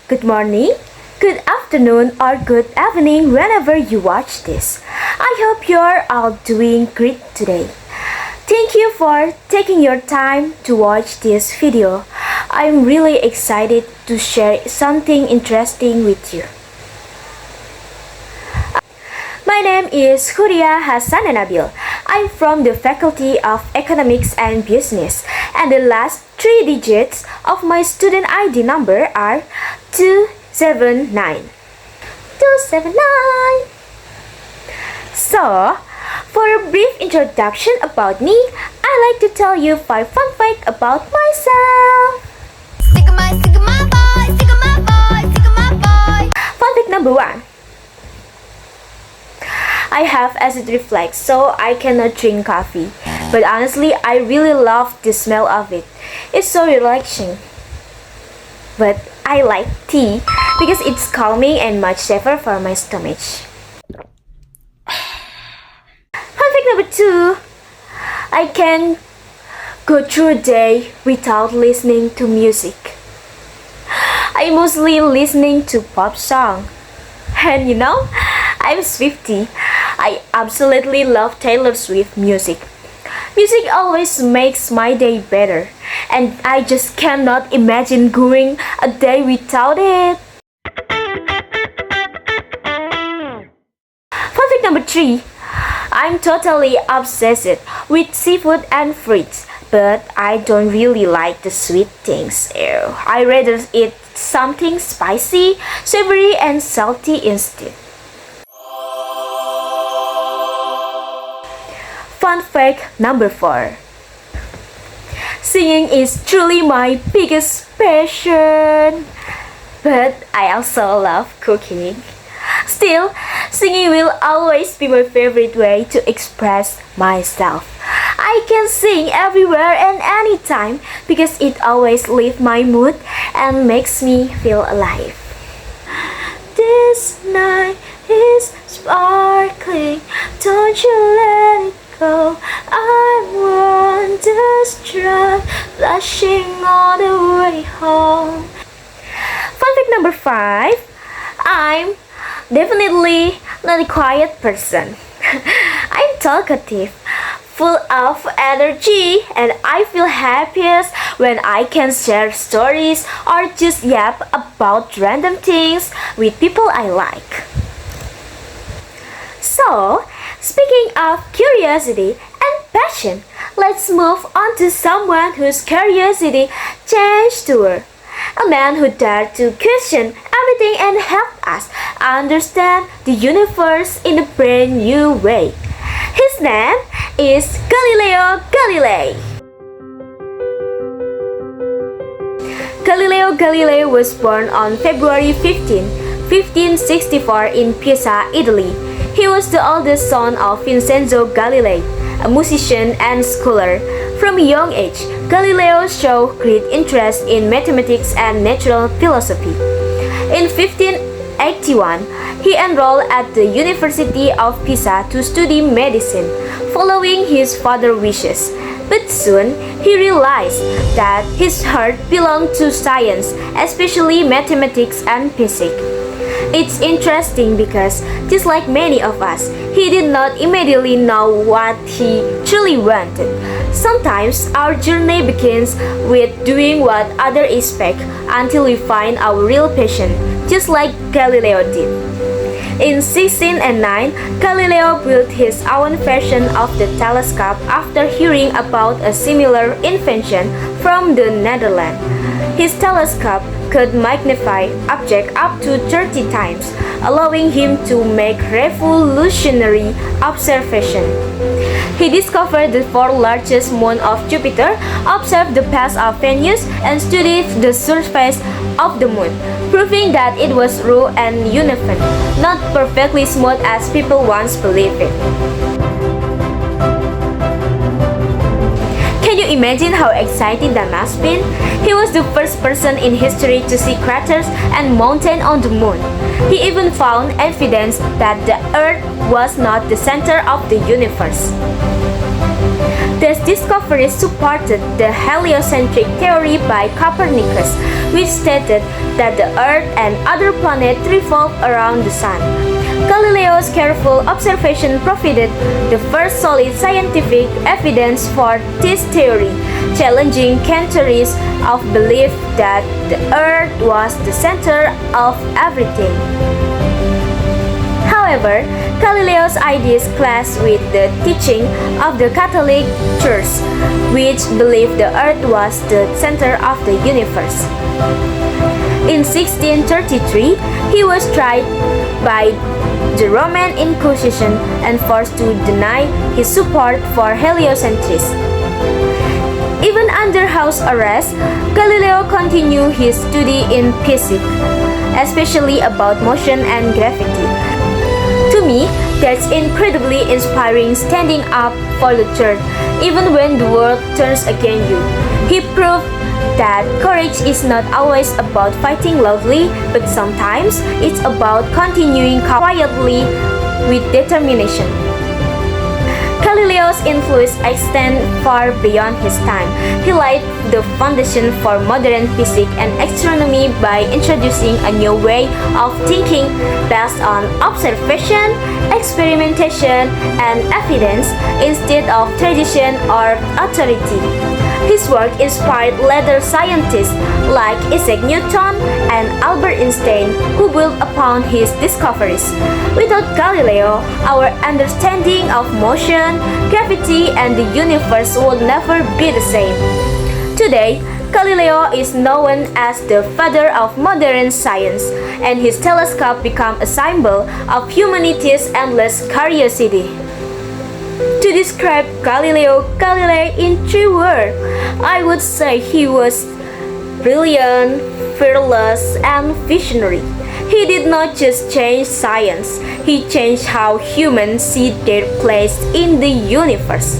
good morning, good afternoon, or good evening whenever you watch this. I hope you're all doing great today. Thank you for taking your time to watch this video. I'm really excited to share something interesting with you. My name is Khuuriyah Hasanaa Nabiil. I'm from the Faculty of Economics and Business, and the last three digits of my student ID number are 279. 279! So, for a brief introduction about me, I like to tell you 5 fun facts about myself. Fun fact number 1. I have acid reflux, so I cannot drink coffee. But honestly, I really love the smell of it. It's so relaxing. But I like tea because it's calming and much safer for my stomach. Fun fact number 2. I can go through a day without listening to music. I mostly listening to pop song. And you know, I'm Swiftie. I absolutely love Taylor Swift music. Music always makes my day better, and I just cannot imagine going a day without it. Fun fact number 3. I'm totally obsessed with seafood and fruits, but I don't really like the sweet things. Ew. I rather eat something spicy, savory, and salty instead. Fun fact number 4. Singing is truly my biggest passion, but I also love cooking. Still, singing will always be my favorite way to express myself. I can sing everywhere and anytime because it always lifts my mood and makes me feel alive. This night is sparkling, don't you let it go. I want to strut, flashing all the way home. Fun fact number 5. I'm definitely not a quiet person. I'm talkative, full of energy, and I feel happiest when I can share stories or just yap about random things with people I like. So, speaking of curiosity and passion, let's move on to someone whose curiosity changed the world. A man who dared to question everything and help us understand the universe in a brand new way. His name is Galileo Galilei. Galileo Galilei was born on February 15, 1564 in Pisa, Italy. He was the oldest son of Vincenzo Galilei, a musician and scholar. From a young age, Galileo showed great interest in mathematics and natural philosophy. In 1581, he enrolled at the University of Pisa to study medicine, following his father's wishes. But soon, he realized that his heart belonged to science, especially mathematics and physics. It's interesting because, just like many of us, he did not immediately know what he truly wanted. Sometimes our journey begins with doing what others expect until we find our real passion, just like Galileo did. In 1609, Galileo built his own version of the telescope after hearing about a similar invention from the Netherlands. His telescope could magnify objects up to 30 times, allowing him to make revolutionary observations. He discovered the 4 largest moons of Jupiter, observed the paths of Venus, and studied the surface of the moon, proving that it was raw and uneven, not perfectly smooth as people once believed it. Can you imagine how exciting that must be? He was the first person in history to see craters and mountains on the moon. He even found evidence that the Earth was not the center of the universe. This discovery supported the heliocentric theory by Copernicus, which stated that the Earth and other planets revolve around the Sun. Galileo's careful observation provided the first solid scientific evidence for this theory, challenging centuries of belief that the Earth was the center of everything. However, Galileo's ideas clashed with the teaching of the Catholic Church, which believed the Earth was the center of the universe. In 1633, he was tried by the Roman Inquisition and forced to deny his support for heliocentrism. Even under house arrest, Galileo continued his study in physics, especially about motion and gravity. To me, that's incredibly inspiring, standing up for the truth, even when the world turns against you. He proved that courage is not always about fighting loudly, but sometimes it's about continuing quietly with determination. Galileo's influence extends far beyond his time. He laid the foundation for modern physics and astronomy by introducing a new way of thinking based on observation, experimentation, and evidence instead of tradition or authority. His work inspired later scientists like Isaac Newton and Albert Einstein, who built upon his discoveries. Without Galileo, our understanding of motion, gravity, and the universe would never be the same. Today, Galileo is known as the father of modern science, and his telescope became a symbol of humanity's endless curiosity. To describe Galileo Galilei in 3 words, I would say he was brilliant, fearless, and visionary. He did not just change science, he changed how humans see their place in the universe.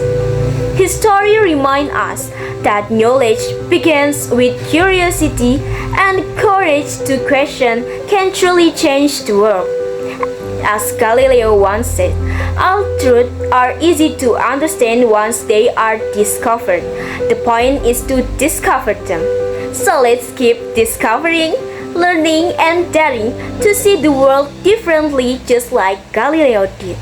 His story reminds us that knowledge begins with curiosity, and courage to question can truly change the world. As Galileo once said, all truths are easy to understand once they are discovered. The point is to discover them. So let's keep discovering, learning, and daring to see the world differently just like Galileo did.